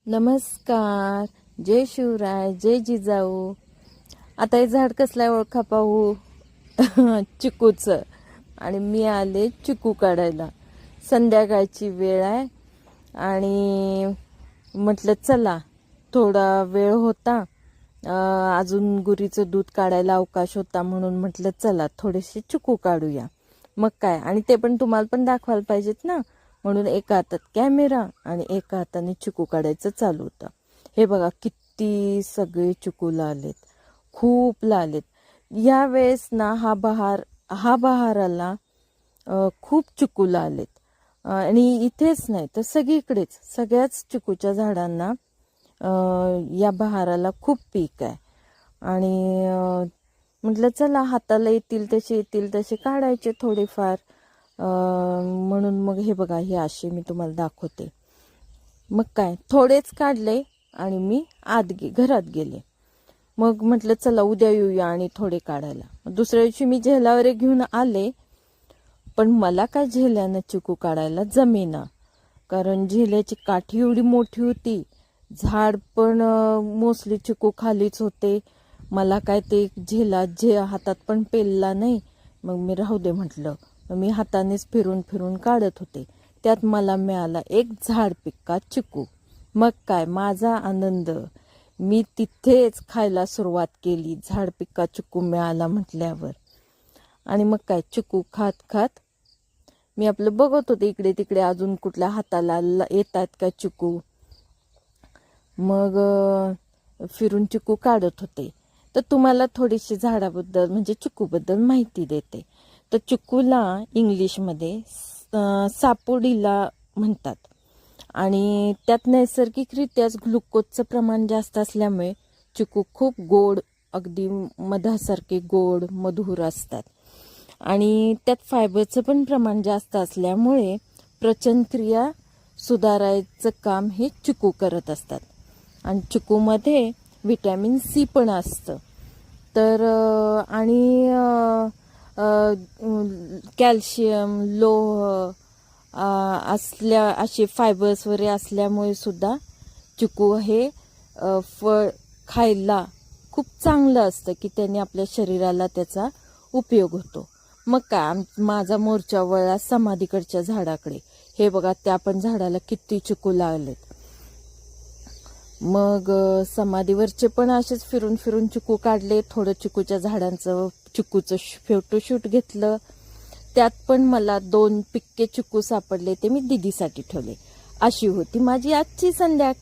नमस्कार, जय शिवराय, जय जिजाऊ. आता हे झाड कसलं आहे ओळखा पाहू. चिकूचं. आणि मी आले चिकू काढायला. संध्याकाळची वेळ आहे आणि म्हटलं चला, थोडा वेळ होता, अजून गुरीचं दूध काढायला अवकाश होता, म्हणून म्हटलं चला थोडेसे चिकू काढूया. मग काय, आणि ते पण तुम्हाला पण दाखवायला पाहिजेत ना, म्हणून एका हातात कॅमेरा आणि एका हाताने चिकू काढायचं चालू होतं. हे बघा किती सगळे चिकू लावलेत, खूप लावलेत. या वेळेस ना हा बहाराला खूप चिकू लावलेत. आणि इथेच नाही तर सगळीकडेच सगळ्याच चिकूच्या झाडांना या बहाराला खूप पीक आहे. आणि म्हटलं चला हाताला येतील तसे काढायचे थोडेफार. म्हणून मग हे बघा, हे असे मी तुम्हाला दाखवते. मग काय, थोडेच काढले आणि मी घरात गेले. मग म्हटलं चला उद्या येऊया आणि थोडे काढायला. दुसऱ्या दिवशी मी झेलावर घेऊन आले, पण मला काय झेल्यानं चिकू काढायला जमेना, कारण झेल्याची काठी एवढी मोठी होती, झाड पण मोस्टली चिकू खालीच होते. मला काय ते हातात पण पेलला नाही. मग मी राहू दे म्हटलं. मी हातानेच फिरून फिरून काढत होते. त्यात मला मिळाला एक झाड पिक्का चिकू. मग काय माझा आनंद, मी तिथेच खायला सुरुवात केली झाड पिक्का चिकू मिळाला म्हटल्यावर. आणि मग काय चिकू खात खात मी आपलं बघत होते इकडे तिकडे, अजून कुठल्या हाताला येतात का चिकू. मग फिरून चिकू काढत होते. तर तुम्हाला थोडीशी झाडाबद्दल म्हणजे चिकूबद्दल माहिती देते. तर चिकूला इंग्लिशमध्ये सापोडिला म्हणतात. आणि त्यात नैसर्गिकरित्याच ग्लुकोजचं प्रमाण जास्त असल्यामुळे चिकू खूप गोड, अगदी मधासारखे गोड मधुर असतात. आणि त्यात फायबरचं पण प्रमाण जास्त असल्यामुळे पचनक्रिया सुधारायचं काम हे चिकू करत असतात. आणि चिकूमध्ये व्हिटॅमिन सी पण असतं. तर आणि कॅल्शियम, लोह असे फायबर्स वगैरे असल्यामुळे सुद्धा चिकू हे फळ खायला खूप चांगलं असतं, की त्याने आपल्या शरीराला त्याचा उपयोग होतो. मग काय, माझा मोर्चा वळला समाधीकडच्या झाडाकडे. हे बघा, त्या पण झाडाला किती चिकू लागलेत. मग समाधीवरचे पण असेच फिरून फिरून चिकू काढले. थोडं चिकूच्या झाडांचं चिकूचं फोटोशूट घेतलं. त्यात पण मला 2 पिक्के चिकू सापडले, ते मी दीदीसाठी ठेवले. अशी होती माझी आजची संध्याकाळ.